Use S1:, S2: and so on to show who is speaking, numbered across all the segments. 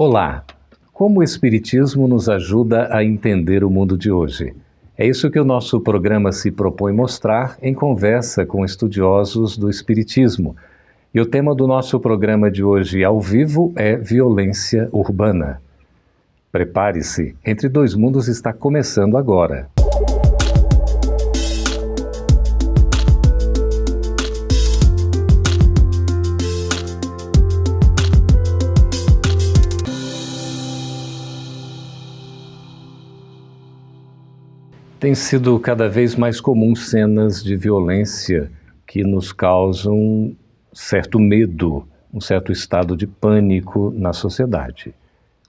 S1: Olá! Como o Espiritismo nos ajuda a entender o mundo de hoje? É isso que o nosso programa se propõe mostrar em conversa com estudiosos do Espiritismo. E o tema do nosso programa de hoje ao vivo é violência urbana. Prepare-se, Entre Dois Mundos está começando agora. Tem sido cada vez mais comum cenas de violência que nos causam certo medo, um certo estado de pânico na sociedade.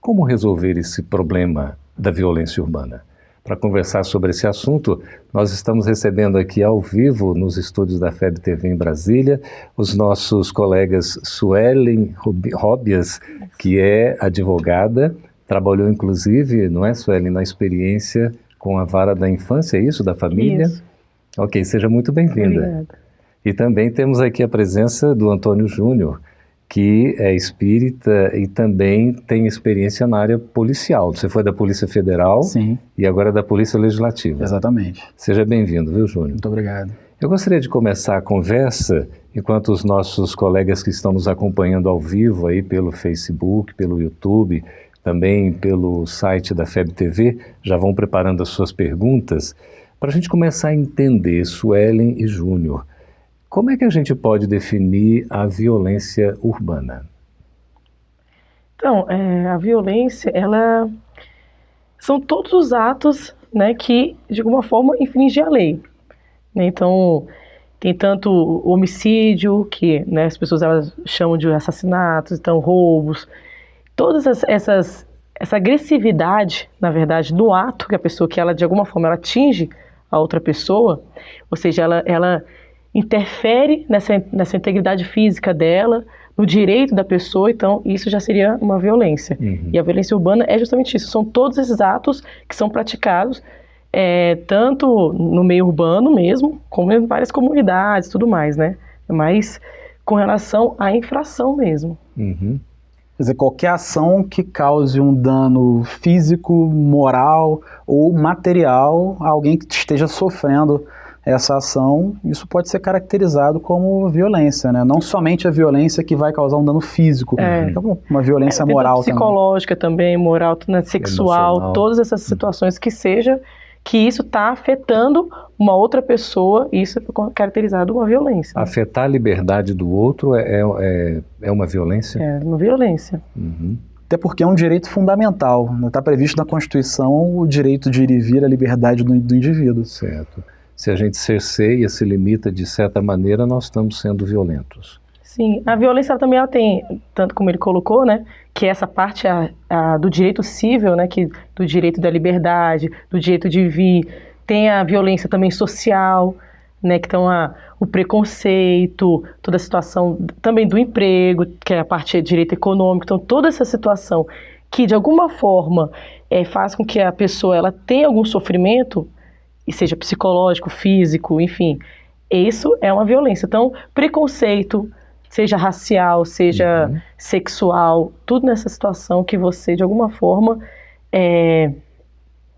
S1: Como resolver esse problema da violência urbana? Para conversar sobre esse assunto, nós estamos recebendo aqui ao vivo, nos estúdios da FEB TV em Brasília, os nossos colegas Suelen Robias, que é advogada, trabalhou inclusive, não é, Suelen, na experiência com a vara da infância, é isso? Da família?
S2: Isso.
S1: Ok, seja muito bem-vinda.
S2: Obrigada.
S1: E também temos aqui a presença do Antônio Júnior, que é espírita e também tem experiência na área policial. Você foi da Polícia Federal.
S3: Sim.
S1: E agora é da Polícia Legislativa.
S3: Exatamente.
S1: Seja bem-vindo, viu, Júnior?
S3: Muito obrigado.
S1: Eu gostaria de começar a conversa, enquanto os nossos colegas que estão nos acompanhando ao vivo aí pelo Facebook, pelo YouTube, também pelo site da FEB TV, já vão preparando as suas perguntas, para a gente começar a entender, Suelen e Júnior, como é que a gente pode definir a violência urbana?
S2: Então, a violência, são todos os atos, né, que, de alguma forma, infringem a lei. Né? Então, tem tanto o homicídio, que, né, as pessoas elas chamam de assassinatos, então roubos, todas essa agressividade, na verdade, no ato que a pessoa, que ela, de alguma forma, ela atinge a outra pessoa, ou seja, ela interfere nessa integridade física dela, no direito da pessoa, então isso já seria uma violência.
S1: Uhum.
S2: E a violência urbana é justamente isso, são todos esses atos que são praticados, tanto no meio urbano mesmo, como em várias comunidades e tudo mais, né? Mas com relação à infração mesmo.
S1: Uhum.
S3: Quer dizer, qualquer ação que cause um dano físico, moral ou material a alguém que esteja sofrendo essa ação, isso pode ser caracterizado como violência, né? Não somente a violência que vai causar um dano físico, então uma violência moral
S2: psicológica também, moral, né, sexual, emocional. Todas essas situações que isso está afetando uma outra pessoa, isso é caracterizado uma violência.
S1: Afetar a liberdade do outro é uma violência?
S2: É uma violência.
S1: Uhum.
S3: Até porque é um direito fundamental, está previsto na Constituição o direito de ir e vir, a liberdade do indivíduo.
S1: Certo. Se a gente cerceia, se limita de certa maneira, nós estamos sendo violentos.
S2: Sim, a violência também ela tem, tanto como ele colocou, né, que essa parte do direito civil, né, do direito da liberdade, do direito de vir, tem a violência também social, né, que então o preconceito, toda a situação também do emprego, que é a parte de direito econômico, então toda essa situação que de alguma forma faz com que a pessoa ela tenha algum sofrimento, e seja psicológico, físico, enfim, isso é uma violência. Então, preconceito, seja racial, seja sexual, tudo nessa situação que você, de alguma forma,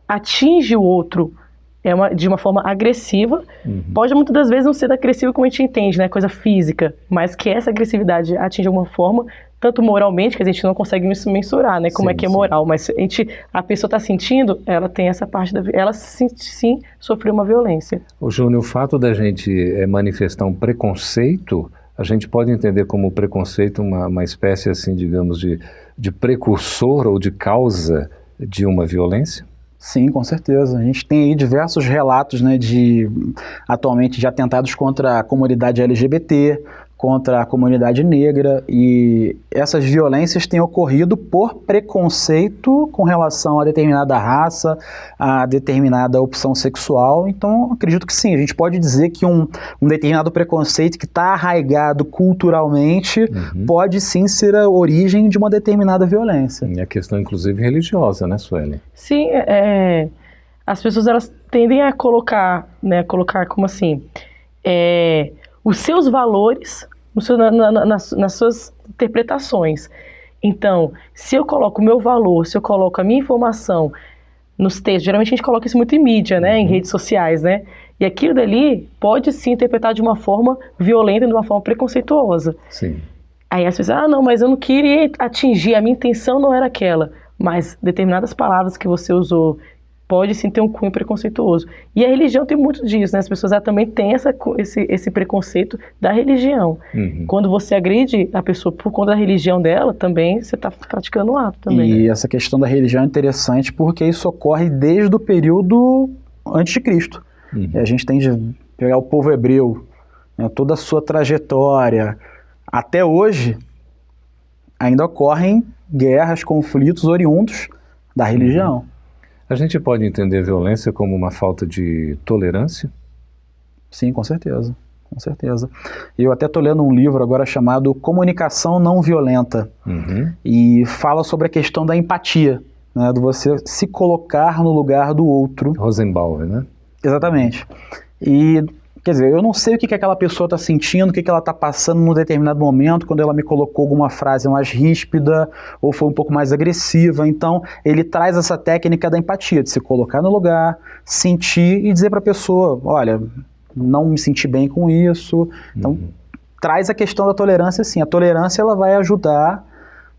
S2: atinge o outro de uma forma agressiva, pode muitas das vezes não ser agressiva como a gente entende, né, coisa física, mas que essa agressividade atinge de alguma forma, tanto moralmente, que a gente não consegue mensurar, né, como é que é moral, mas a pessoa está sentindo, ela tem essa parte ela sim sofreu uma violência.
S1: Ô Júnior, o fato da gente manifestar um preconceito, a gente pode entender como preconceito uma espécie, assim, digamos, de precursor ou de causa de uma violência?
S3: Sim, com certeza. A gente tem aí diversos relatos, né, atualmente de atentados contra a comunidade LGBT, contra a comunidade negra, e essas violências têm ocorrido por preconceito com relação a determinada raça, a determinada opção sexual. Então, acredito que sim, a gente pode dizer que um determinado preconceito que está arraigado culturalmente pode sim ser a origem de uma determinada violência.
S1: E a questão, inclusive, religiosa, né, Suelen?
S2: Sim, as pessoas elas tendem a colocar como assim, os seus valores nas suas interpretações. Então, se eu coloco o meu valor, se eu coloco a minha informação nos textos, geralmente a gente coloca isso muito em mídia, né, em redes sociais, né, e aquilo dali pode sim interpretar de uma forma violenta, de uma forma preconceituosa.
S1: Sim.
S2: Aí as pessoas, não, mas eu não queria atingir, a minha intenção não era aquela, mas determinadas palavras que você usou pode sim ter um cunho preconceituoso. E a religião tem muito disso, né? As pessoas também têm esse preconceito da religião. Quando você agride a pessoa por conta da religião dela, também você está praticando um ato também.
S3: E
S2: né?
S3: essa questão da religião é interessante porque isso ocorre desde o período antes de Cristo. E a gente tem de pegar o povo hebreu, né, toda a sua trajetória. Até hoje, ainda ocorrem guerras, conflitos oriundos da religião.
S1: A gente pode entender a violência como uma falta de tolerância?
S3: Sim, com certeza. Com certeza. Eu até estou lendo um livro agora chamado Comunicação Não Violenta. E fala sobre a questão da empatia, né, do você se colocar no lugar do outro.
S1: Rosenbauer, né?
S3: Exatamente. E, quer dizer, eu não sei o que aquela pessoa está sentindo, o que ela está passando num determinado momento, quando ela me colocou alguma frase mais ríspida ou foi um pouco mais agressiva. Então, ele traz essa técnica da empatia, de se colocar no lugar, sentir e dizer para a pessoa, olha, não me senti bem com isso. Então, traz a questão da tolerância, sim. A tolerância, ela vai ajudar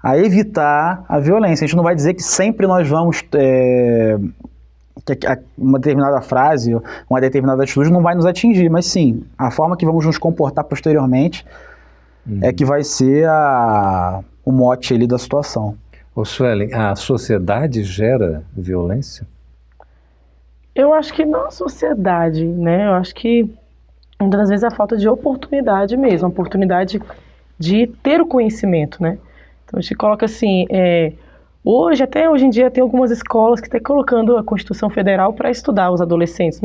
S3: a evitar a violência. A gente não vai dizer que sempre nós vamos... que uma determinada frase, uma determinada atitude não vai nos atingir, mas sim, a forma que vamos nos comportar posteriormente é que vai ser o mote ali da situação.
S1: Ô Suelen, a sociedade gera violência?
S2: Eu acho que não a sociedade, né? Eu acho que muitas das vezes é a falta de oportunidade mesmo, a oportunidade de ter o conhecimento, né? Então a gente coloca assim, até hoje em dia, tem algumas escolas que estão colocando a Constituição Federal para estudar os adolescentes.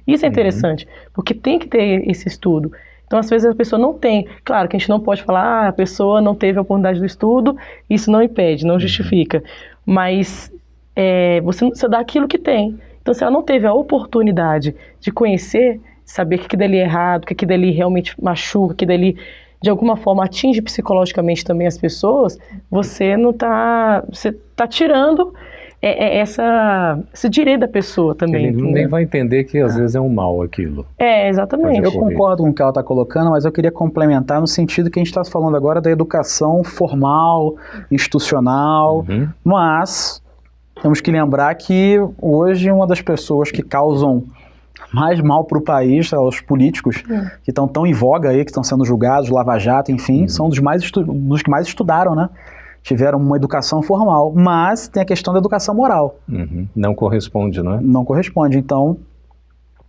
S2: Isso é interessante, porque tem que ter esse estudo. Então, às vezes, a pessoa não tem. Claro que a gente não pode falar, a pessoa não teve a oportunidade do estudo, isso não impede, não justifica. Mas você dá aquilo que tem. Então, se ela não teve a oportunidade de conhecer, saber que aquilo dali é errado, que aquilo dali realmente machuca, que dali de alguma forma atinge psicologicamente também as pessoas, você está tirando esse direito da pessoa também.
S1: Ele nem vai entender que às vezes é um mal aquilo.
S2: Exatamente.
S3: Eu concordo com o que ela está colocando, mas eu queria complementar no sentido que a gente está falando agora da educação formal, institucional, mas temos que lembrar que hoje uma das pessoas que causam mais mal para o país, os políticos que estão tão em voga aí, que estão sendo julgados, Lava Jato, enfim, são dos que mais estudaram, né? Tiveram uma educação formal, mas tem a questão da educação moral.
S1: Não corresponde, não é?
S3: Não corresponde, então,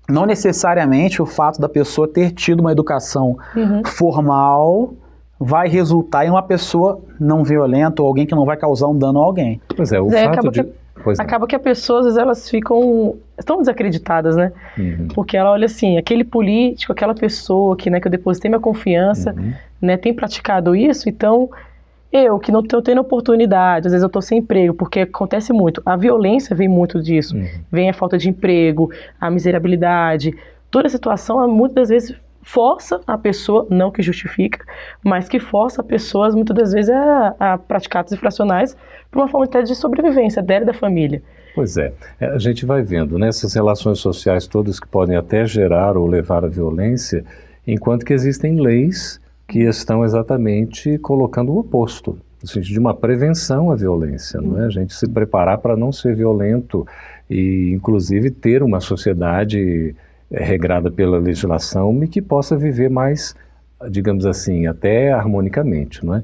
S3: não necessariamente o fato da pessoa ter tido uma educação formal vai resultar em uma pessoa não violenta ou alguém que não vai causar um dano a alguém.
S1: Pois é, o fato de...
S2: Acaba que as pessoas, às vezes, elas estão desacreditadas, né? Porque ela olha assim, aquele político, aquela pessoa que eu depositei minha confiança, né, tem praticado isso, então eu que não estou tendo oportunidade, às vezes eu estou sem emprego, porque acontece muito, a violência vem muito disso, vem a falta de emprego, a miserabilidade, toda a situação, muitas das vezes, força a pessoa, não que justifica, mas que força a pessoas, muitas das vezes, a praticar atos infracionais por uma forma até de sobrevivência dela e da família.
S1: Pois é, a gente vai vendo, né, essas relações sociais todas que podem até gerar ou levar à violência, enquanto que existem leis que estão exatamente colocando o oposto, no sentido de uma prevenção à violência, não é? A gente se preparar para não ser violento e, inclusive, ter uma sociedade regrada pela legislação e que possa viver mais, digamos assim, até harmonicamente, não é?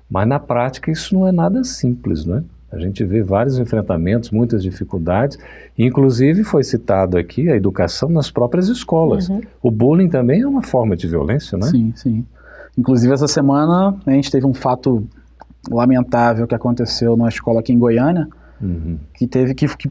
S1: Mas na prática isso não é nada simples, não é? A gente vê vários enfrentamentos, muitas dificuldades, inclusive foi citado aqui a educação nas próprias escolas. O bullying também é uma forma de violência, não é?
S3: Sim, sim. Inclusive essa semana a gente teve um fato lamentável que aconteceu numa escola aqui em Goiânia, que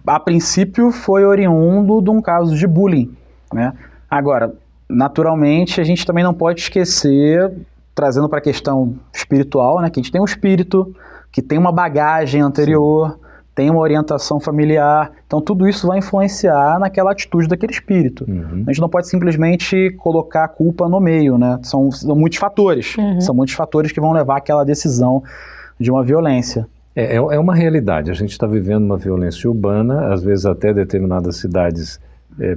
S3: a princípio foi oriundo de um caso de bullying, né? Agora, naturalmente, a gente também não pode esquecer, trazendo para a questão espiritual, né, que a gente tem um espírito, que tem uma bagagem anterior, tem uma orientação familiar, então tudo isso vai influenciar naquela atitude daquele espírito. A gente não pode simplesmente colocar a culpa no meio, né? São muitos fatores, são muitos fatores que vão levar àquela decisão de uma violência.
S1: É uma realidade. A gente está vivendo uma violência urbana, às vezes até determinadas cidades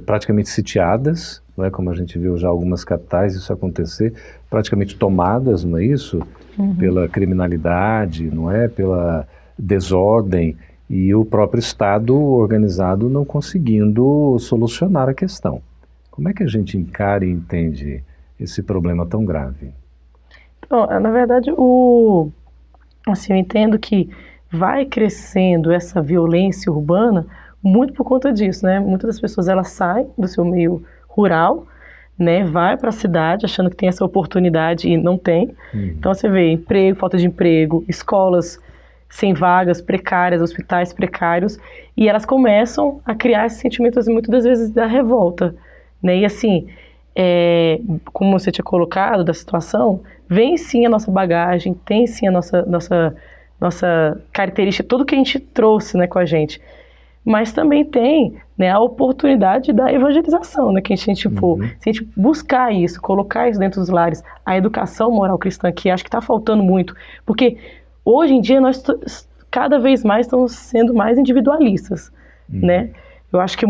S1: praticamente sitiadas, não é? Como a gente viu já algumas capitais isso acontecer, praticamente tomadas, não é isso? Pela criminalidade, não é? Pela desordem, e o próprio Estado organizado não conseguindo solucionar a questão. Como é que a gente encara e entende esse problema tão grave?
S2: Então, na verdade, assim, eu entendo que vai crescendo essa violência urbana muito por conta disso, né? Muitas das pessoas, elas saem do seu meio rural, né? Vai para a cidade achando que tem essa oportunidade e não tem. Então você vê emprego, falta de emprego, escolas sem vagas, precárias, hospitais precários, e elas começam a criar esses sentimentos, muitas das vezes, da revolta, né? E assim, como você tinha colocado da situação, vem sim a nossa bagagem, tem sim a nossa característica, tudo que a gente trouxe, né, com a gente. Mas também tem, né, a oportunidade da evangelização, né, que se a gente buscar isso, colocar isso dentro dos lares, a educação moral cristã, que acho que está faltando muito, porque hoje em dia nós cada vez mais estamos sendo mais individualistas, né? Eu acho que a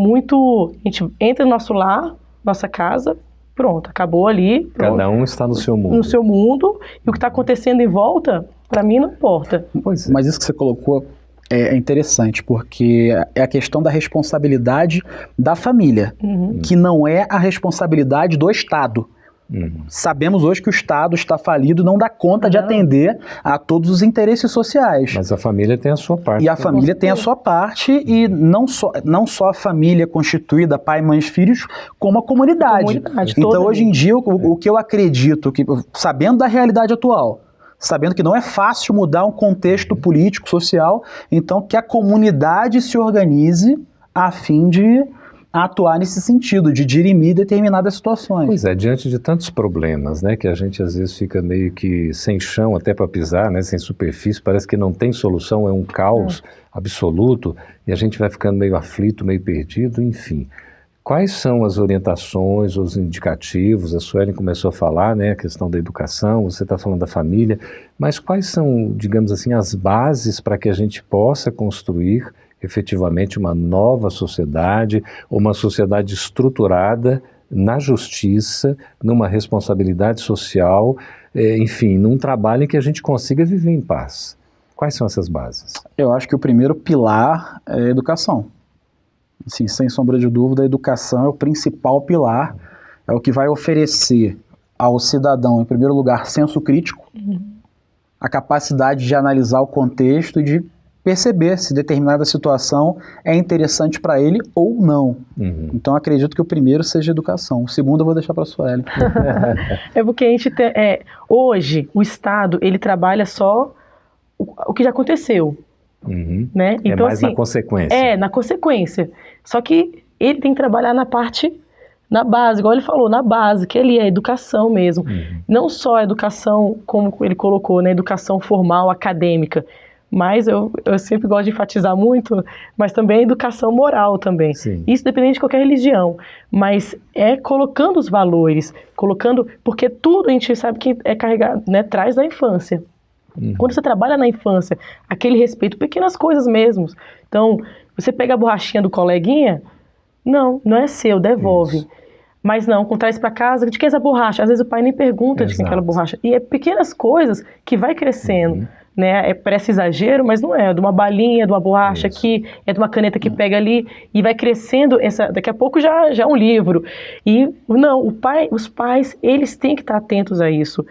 S2: gente entra no nosso lar, nossa casa, pronto, acabou ali. Pronto.
S1: Cada um está no seu mundo.
S2: No seu mundo, e o que está acontecendo em volta, para mim, não importa.
S3: Pois é. Mas isso que você colocou é interessante, porque é a questão da responsabilidade da família, que não é a responsabilidade do Estado. Sabemos hoje que o Estado está falido e não dá conta de atender a todos os interesses sociais.
S1: Mas a família tem a sua parte.
S3: E a família tem a sua parte, e não só a família constituída, pai, mães, filhos, como a comunidade. Então, hoje em dia, o que eu acredito, sabendo da realidade atual, sabendo que não é fácil mudar um contexto político, social, então que a comunidade se organize a fim de atuar nesse sentido, de dirimir determinadas situações.
S1: Pois é, diante de tantos problemas, né, que a gente às vezes fica meio que sem chão até para pisar, né, sem superfície, parece que não tem solução, é um caos absoluto, e a gente vai ficando meio aflito, meio perdido, enfim. Quais são as orientações, os indicativos? A Suelen começou a falar, né, a questão da educação, você está falando da família, mas quais são, digamos assim, as bases para que a gente possa construir efetivamente uma nova sociedade, uma sociedade estruturada na justiça, numa responsabilidade social, enfim, num trabalho em que a gente consiga viver em paz? Quais são essas bases?
S3: Eu acho que o primeiro pilar é a educação. Assim, sem sombra de dúvida, a educação é o principal pilar, é o que vai oferecer ao cidadão, em primeiro lugar, senso crítico, a capacidade de analisar o contexto e de perceber se determinada situação é interessante para ele ou não. Então, acredito que o primeiro seja a educação. O segundo eu vou deixar para a Sueli.
S2: É porque a gente tem, hoje, o Estado, ele trabalha só o que já aconteceu. Né? Então,
S1: mais
S2: assim,
S1: na consequência.
S2: Na consequência. Só que ele tem que trabalhar na base, igual ele falou, na base, que ali é a educação mesmo. Não só a educação, como ele colocou, né, educação formal, acadêmica, mas eu sempre gosto de enfatizar muito, mas também a educação moral também.
S1: Sim.
S2: Isso dependendo de qualquer religião, mas é colocando os valores, porque tudo a gente sabe que é carregado, né, traz da infância. Quando você trabalha na infância, aquele respeito, pequenas coisas mesmo. Então, você pega a borrachinha do coleguinha, não é seu, devolve. Isso. Mas não, traz para casa, de que é essa borracha? Às vezes o pai nem pergunta de quem é aquela borracha. E é pequenas coisas que vai crescendo. Né? Parece exagero, mas não é. De uma balinha, de uma borracha aqui, é de uma caneta que pega ali e vai crescendo. Daqui a pouco já é um livro. E não, os pais, eles têm que estar atentos a isso.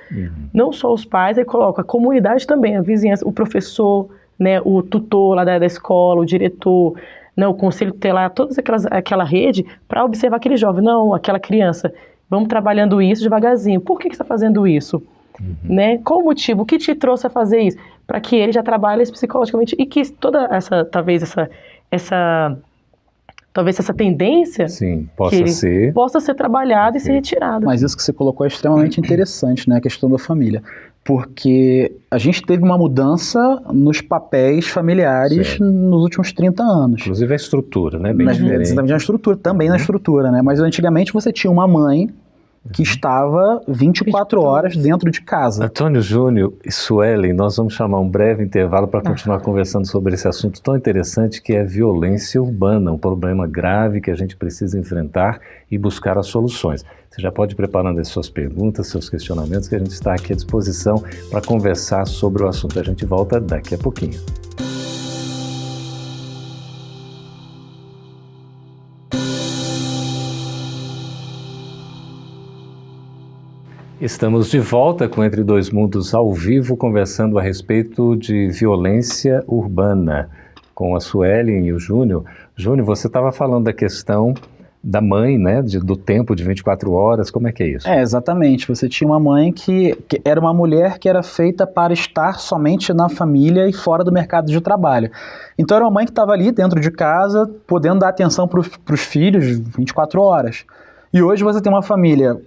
S2: Não só os pais, aí coloca a comunidade também, a vizinhança, o professor, né, o tutor lá da escola, o diretor, né, o conselho tutelar, toda aquela rede para observar aquele jovem, não, aquela criança. Vamos trabalhando isso devagarzinho. Por que você está fazendo isso? Né? Qual o motivo? O que te trouxe a fazer isso? Para que ele já trabalhe psicologicamente e que toda essa, talvez essa tendência possa ser trabalhada e ser retirada.
S3: Mas isso que você colocou é extremamente interessante, né? A questão da família. Porque a gente teve uma mudança nos papéis familiares nos últimos 30 anos.
S1: Inclusive a estrutura, né? Bem diferente.
S3: Na estrutura, também na estrutura, né? Mas antigamente você tinha uma mãe que estava 24 horas dentro de casa.
S1: Antônio Júnior e Suelen, nós vamos chamar um breve intervalo para continuar conversando sobre esse assunto tão interessante que é violência urbana, um problema grave que a gente precisa enfrentar e buscar as soluções. Você já pode ir preparando as suas perguntas, seus questionamentos, que a gente está aqui à disposição para conversar sobre o assunto. A gente volta daqui a pouquinho. Estamos de volta com Entre Dois Mundos ao vivo, conversando a respeito de violência urbana com a Suelen e o Júnior. Júnior, você estava falando da questão da mãe, né, do tempo de 24 horas, como é que é isso?
S3: Exatamente. Você tinha uma mãe que era uma mulher que era feita para estar somente na família e fora do mercado de trabalho. Então era uma mãe que estava ali dentro de casa, podendo dar atenção para os filhos 24 horas. E hoje você tem uma família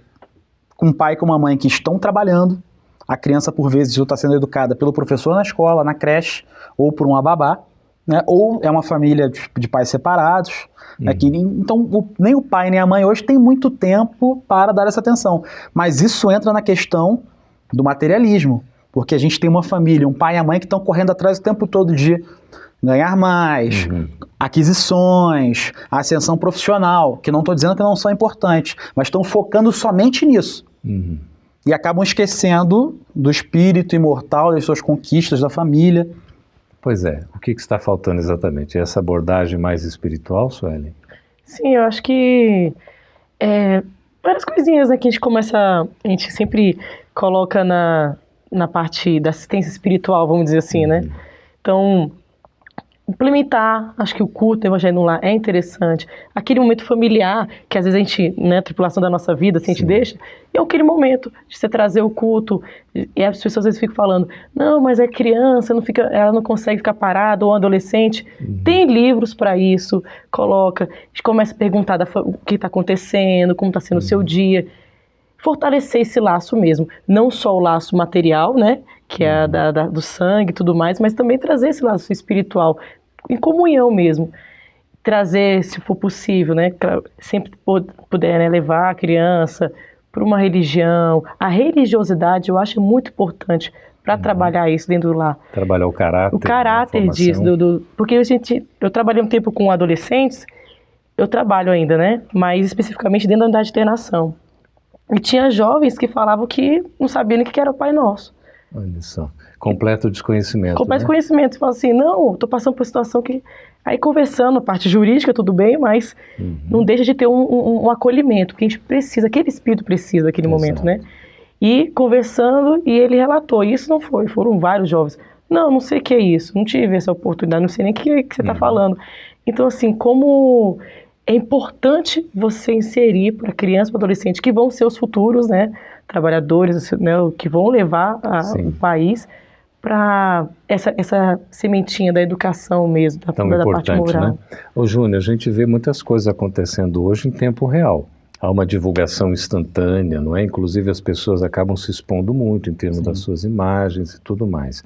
S3: com um pai e com uma mãe que estão trabalhando, a criança por vezes está sendo educada pelo professor na escola, na creche, ou por uma babá, né? Ou é uma família de pais separados, né? Então nem o pai nem a mãe hoje tem muito tempo para dar essa atenção, mas isso entra na questão do materialismo, porque a gente tem uma família, um pai e a mãe que estão correndo atrás o tempo todo de ganhar mais, aquisições, ascensão profissional, que não estou dizendo que não são importantes, mas estão focando somente nisso. E acabam esquecendo do espírito imortal, das suas conquistas, da família.
S1: Pois é, o que está faltando exatamente? Essa abordagem mais espiritual, Suelen?
S2: Sim, eu acho que várias coisinhas, né, que a gente sempre coloca na parte da assistência espiritual, vamos dizer assim, né? Então, implementar, acho que o culto, o evangelho no lar é interessante. Aquele momento familiar, que às vezes a gente, né, a tripulação da nossa vida, assim, a gente deixa, é aquele momento de você trazer o culto, e as pessoas às vezes ficam falando, não, mas é criança, ela não consegue ficar parada, ou adolescente. Tem livros para isso, coloca, a gente começa a perguntar o que está acontecendo, como está sendo o seu dia, fortalecer esse laço mesmo, não só o laço material, né, que é do sangue e tudo mais, mas também trazer esse laço espiritual, em comunhão mesmo. Trazer, se for possível, né, sempre puder, né, levar a criança para uma religião. A religiosidade eu acho muito importante para trabalhar isso dentro do lar.
S1: Trabalhar o caráter.
S2: O caráter disso. Porque eu trabalhei um tempo com adolescentes, eu trabalho ainda, né, mas especificamente dentro da unidade de internação. E tinha jovens que falavam que não sabiam nem o que era o Pai Nosso.
S1: Olha só, completo desconhecimento.
S2: Completo
S1: né?
S2: desconhecimento. Você fala assim, não, estou passando por uma situação que... Aí conversando, a parte jurídica, tudo bem, mas não deixa de ter um acolhimento, que a gente precisa, aquele espírito precisa naquele momento, né? E conversando, e ele relatou, isso não foram vários jovens. Não sei o que é isso, não tive essa oportunidade, não sei nem o que você está falando. Então, assim, como... É importante você inserir para criança, para adolescente, que vão ser os futuros, né, trabalhadores, né, que vão levar o país para essa sementinha da educação mesmo, da parte moral.
S1: Né? Ô Júnior, a gente vê muitas coisas acontecendo hoje em tempo real. Há uma divulgação instantânea, não é? Inclusive as pessoas acabam se expondo muito em termos das suas imagens e tudo mais.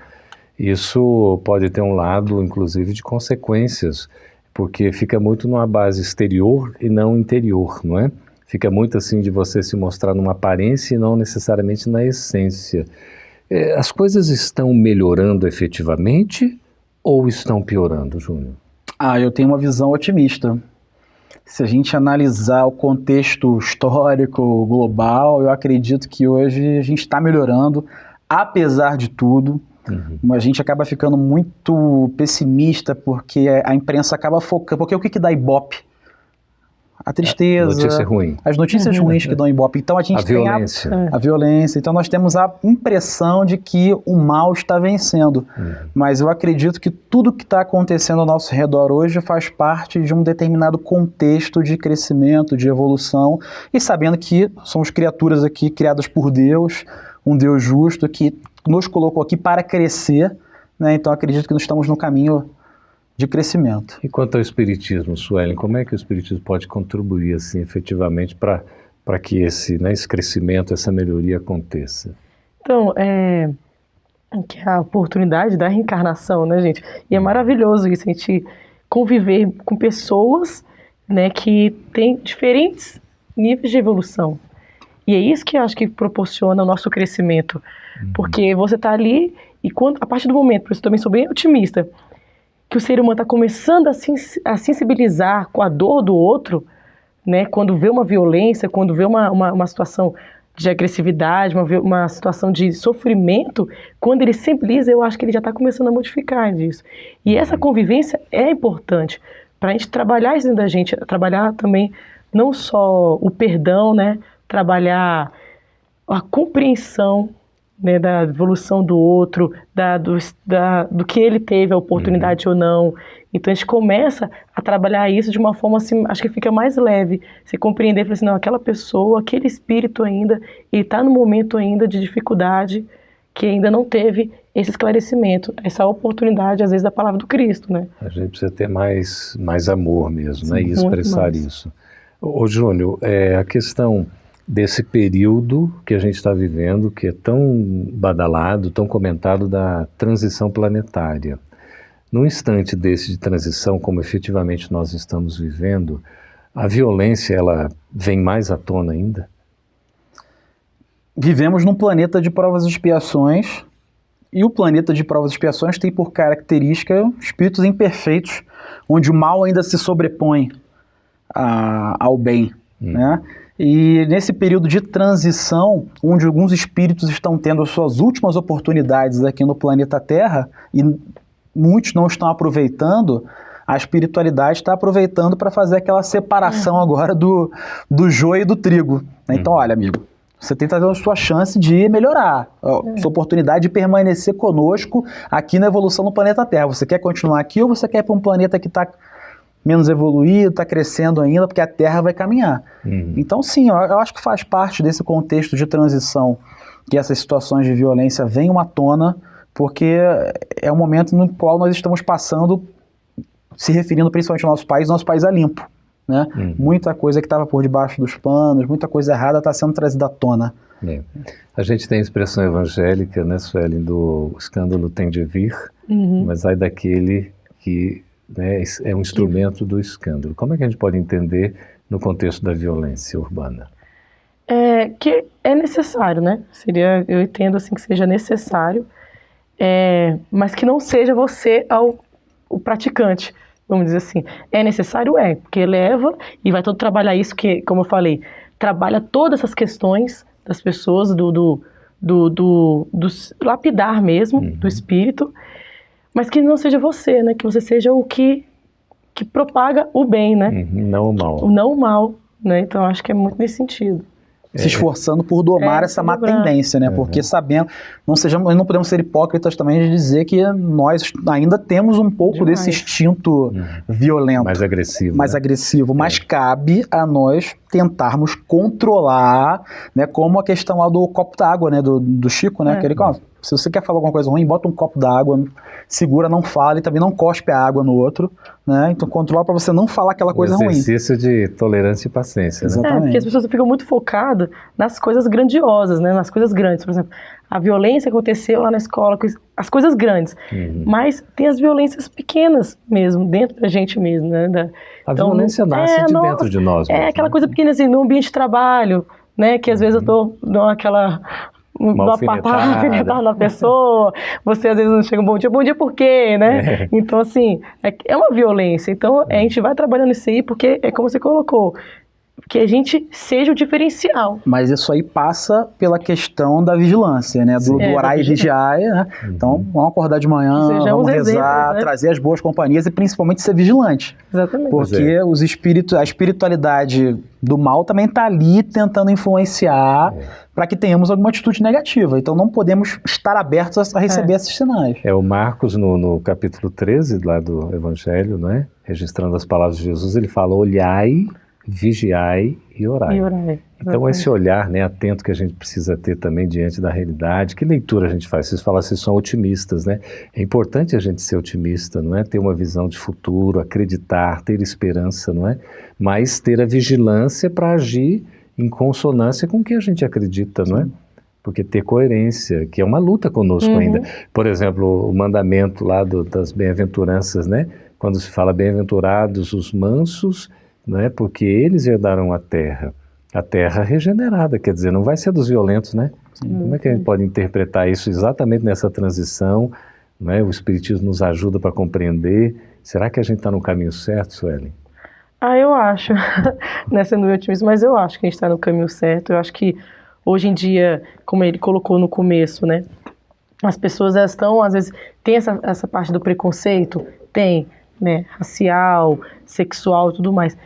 S1: Isso pode ter um lado, inclusive, de consequências, porque fica muito numa base exterior e não interior, não é? Fica muito assim de você se mostrar numa aparência e não necessariamente na essência. As coisas estão melhorando efetivamente ou estão piorando, Júnior?
S3: Eu tenho uma visão otimista. Se a gente analisar o contexto histórico, global, eu acredito que hoje a gente está melhorando, apesar de tudo. A gente acaba ficando muito pessimista porque a imprensa acaba focando... Porque o que dá Ibope? A tristeza,
S1: notícia ruim.
S3: As notícias ruins que dão Ibope. Então a gente tem a violência. Então nós temos a impressão de que o mal está vencendo. Mas eu acredito que tudo que está acontecendo ao nosso redor hoje faz parte de um determinado contexto de crescimento, de evolução. E sabendo que somos criaturas aqui criadas por Deus, um Deus justo que nos colocou aqui para crescer, né? Então acredito que nós estamos no caminho de crescimento.
S1: E quanto ao Espiritismo, Suelen, como é que o Espiritismo pode contribuir assim, efetivamente para que esse crescimento, essa melhoria aconteça?
S2: Então, que é a oportunidade da reencarnação, né, gente? E é maravilhoso isso, a gente conviver com pessoas, né, que têm diferentes níveis de evolução. E é isso que eu acho que proporciona o nosso crescimento. Porque você está ali e a partir do momento, por isso eu também sou bem otimista, que o ser humano está começando a sensibilizar com a dor do outro, né? Quando vê uma violência, quando vê uma situação de agressividade, uma situação de sofrimento, quando ele sensibiliza, eu acho que ele já está começando a modificar disso. E essa convivência é importante para a gente trabalhar isso dentro da gente, trabalhar também não só o perdão, né? Trabalhar a compreensão, né, da evolução do outro, do que ele teve a oportunidade ou não. Então a gente começa a trabalhar isso de uma forma assim, acho que fica mais leve. Você compreender, falar assim, não, aquela pessoa, aquele espírito ainda, ele está no momento ainda de dificuldade, que ainda não teve esse esclarecimento, essa oportunidade, às vezes, da palavra do Cristo, né?
S1: A gente precisa ter mais amor mesmo, né? E expressar isso. Ô Júnior, a questão desse período que a gente está vivendo, que é tão badalado, tão comentado, da transição planetária. Num instante desse de transição, como efetivamente nós estamos vivendo, a violência, ela vem mais à tona ainda?
S3: Vivemos num planeta de provas e expiações, e o planeta de provas e expiações tem por característica espíritos imperfeitos, onde o mal ainda se sobrepõe ao bem, né? E nesse período de transição, onde alguns espíritos estão tendo as suas últimas oportunidades aqui no planeta Terra, e muitos não estão aproveitando, a espiritualidade está aproveitando para fazer aquela separação agora do joio e do trigo. Então, olha, amigo, você tem a sua chance de melhorar, sua oportunidade de permanecer conosco aqui na evolução no planeta Terra. Você quer continuar aqui ou você quer ir para um planeta que está menos evoluído, está crescendo ainda, porque a Terra vai caminhar. Então, sim, eu acho que faz parte desse contexto de transição que essas situações de violência venham à tona, porque é um momento no qual nós estamos passando, se referindo principalmente ao nosso país é limpo, né? Muita coisa que estava por debaixo dos panos, muita coisa errada está sendo trazida à tona.
S1: A gente tem a expressão evangélica, né, Suelen, do escândalo tem de vir, mas ai daquele que, né, é um instrumento do escândalo. Como é que a gente pode entender no contexto da violência urbana?
S2: Que é necessário, né? Eu entendo assim que seja necessário, mas que não seja você o praticante, vamos dizer assim. É necessário, porque eleva e vai todo trabalhar isso que, como eu falei, trabalha todas essas questões das pessoas, do lapidar mesmo, do espírito, mas que não seja você, né? Que você seja o que propaga o bem, né?
S1: Não o mal.
S2: Não o mal, né? Então acho que é muito nesse sentido.
S3: Se esforçando por domar essa má tendência, né? Porque sabendo, não podemos ser hipócritas também de dizer que nós ainda temos um pouco desse instinto violento.
S1: Mais agressivo.
S3: Mais agressivo, mas cabe a nós tentarmos controlar, né? Como a questão lá do copo d'água, né? Do Chico, né? Que ele, se você quer falar alguma coisa ruim, bota um copo d'água, segura, não fala, e também não cospe a água no outro, né? Então controla para você não falar aquela coisa ruim.
S1: Exercício de tolerância e paciência, né?
S3: Exatamente.
S2: Porque as pessoas ficam muito focadas nas coisas grandiosas, né? Nas coisas grandes. Por exemplo, a violência aconteceu lá na escola, as coisas grandes. Mas tem as violências pequenas mesmo, dentro da gente mesmo, né?
S1: A violência nasce de dentro de nós.
S2: É aquela coisa pequena assim, no ambiente de trabalho, né? Que às vezes eu dou aquela... uma alfinetada na pessoa, você às vezes não chega bom dia por quê, né? Então assim, é uma violência, então a gente vai trabalhando isso aí porque é como você colocou, que a gente seja o diferencial.
S3: Mas isso aí passa pela questão da vigilância, né? Do orar e vigiar, né? Então vamos acordar de manhã, vamos rezar, exemplos, né? Trazer as boas companhias e principalmente ser vigilante.
S2: Exatamente.
S3: Porque a espiritualidade do mal também está ali tentando influenciar para que tenhamos alguma atitude negativa. Então não podemos estar abertos a receber esses sinais.
S1: O Marcos, no capítulo 13 lá do Evangelho, né? Registrando as palavras de Jesus, ele fala: olhai, vigiai e orai. Então esse olhar, né, atento que a gente precisa ter também diante da realidade. Que leitura a gente faz? Vocês falam, vocês são otimistas, né? É importante a gente ser otimista, não é? Ter uma visão de futuro, acreditar, ter esperança, não é? Mas ter a vigilância para agir em consonância com o que a gente acredita, não é? Porque ter coerência, que é uma luta conosco ainda. Por exemplo, o mandamento lá das bem-aventuranças, né? Quando se fala bem-aventurados os mansos, não é? Porque eles herdaram a terra. a terra regenerada, quer dizer, não vai ser dos violentos, né? Como é que a gente pode interpretar isso exatamente nessa transição, né? O Espiritismo nos ajuda para compreender. Será que a gente está no caminho certo, Suelen?
S2: Eu acho, não é sendo otimista, mas eu acho que a gente está no caminho certo. Eu acho que hoje em dia, como ele colocou no começo, né? As pessoas elas estão, às vezes, tem essa parte do preconceito, tem, né? Racial, sexual e tudo mais.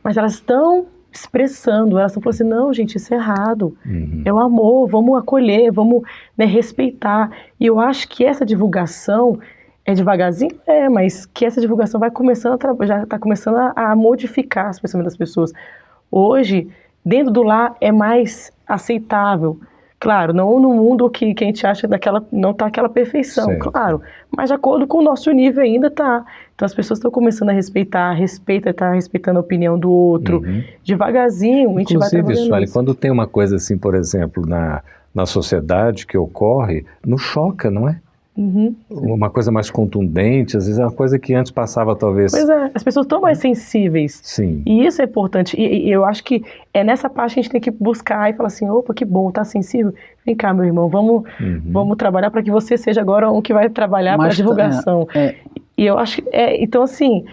S2: Mas elas estão expressando, elas estão falando assim, não, gente, isso é errado. É o amor, vamos acolher, vamos, né, respeitar. E eu acho que essa divulgação é devagarzinho, mas que essa divulgação vai começando já está começando a modificar os pensamentos das pessoas. Hoje, dentro do lar é mais aceitável. Claro, não no mundo que a gente acha não está aquela perfeição,
S1: certo.
S2: Claro, mas de acordo com o nosso nível ainda está. Então as pessoas estão começando a respeitar, está respeitando a opinião do outro. Devagarzinho, a gente vai trabalhando isso.
S1: Suelen, quando tem uma coisa assim, por exemplo, na sociedade que ocorre, nos choca, não é? Uma coisa mais contundente, às vezes é uma coisa que antes passava talvez...
S2: Pois é, as pessoas estão mais sensíveis.
S1: Sim.
S2: E isso é importante. E eu acho que é nessa parte que a gente tem que buscar e falar assim, opa, que bom, tá sensível? Vem cá, meu irmão, vamos trabalhar para que você seja agora o que vai trabalhar para a divulgação. E eu acho, então assim,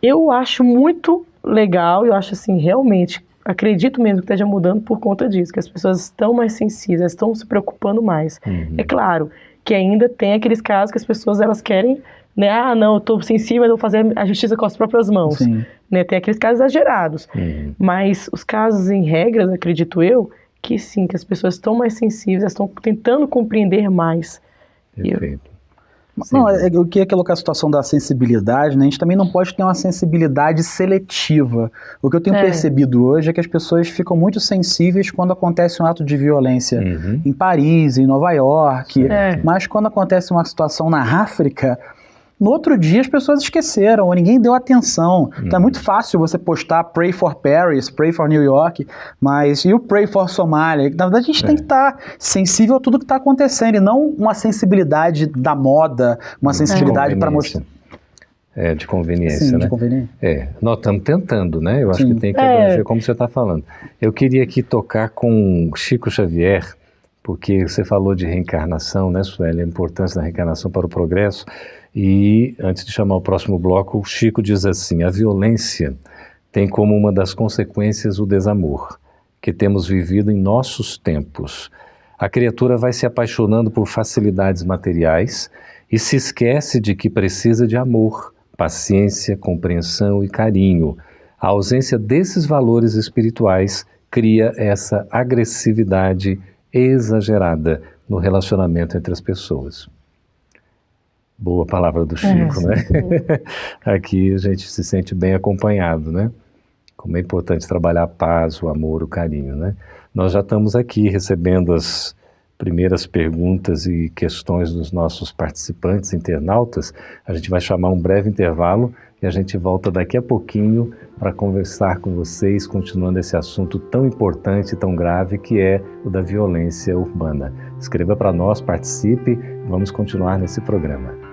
S2: eu acho muito legal, eu acho assim, realmente, acredito mesmo que esteja mudando por conta disso, que as pessoas estão mais sensíveis, estão se preocupando mais. É claro que ainda tem aqueles casos que as pessoas elas querem, né? Não, eu estou sensível, mas eu vou fazer a justiça com as próprias mãos. Né? Tem aqueles casos exagerados. Mas os casos em regras, acredito eu, que sim, que as pessoas estão mais sensíveis, estão tentando compreender mais.
S1: Perfeito.
S3: Não, eu queria colocar a situação da sensibilidade, né? A gente também não pode ter uma sensibilidade seletiva. O que eu tenho percebido hoje é que as pessoas ficam muito sensíveis quando acontece um ato de violência em Paris, em Nova York, mas quando acontece uma situação na África, no outro dia as pessoas esqueceram, ou ninguém deu atenção. Então é muito fácil você postar Pray for Paris, Pray for New York, mas e o Pray for Somália? Na verdade a gente tem que estar sensível a tudo que está acontecendo, e não uma sensibilidade da moda, uma sensibilidade para mostrar...
S1: de conveniência,
S3: Sim,
S1: né?
S3: de conveniência.
S1: Nós estamos tentando, né? Eu acho que tem que abranger como você está falando. Eu queria aqui tocar com Chico Xavier, porque você falou de reencarnação, né, Sueli? A importância da reencarnação para o progresso. E, antes de chamar o próximo bloco, o Chico diz assim: a violência tem como uma das consequências o desamor, que temos vivido em nossos tempos. A criatura vai se apaixonando por facilidades materiais e se esquece de que precisa de amor, paciência, compreensão e carinho. A ausência desses valores espirituais cria essa agressividade exagerada no relacionamento entre as pessoas. Boa palavra do Chico, né? Aqui a gente se sente bem acompanhado, né? Como é importante trabalhar a paz, o amor, o carinho, né? Nós já estamos aqui recebendo as primeiras perguntas e questões dos nossos participantes, internautas. A gente vai chamar um breve intervalo e a gente volta daqui a pouquinho para conversar com vocês, continuando esse assunto tão importante e tão grave que é o da violência urbana. Escreva para nós, participe, vamos continuar nesse programa.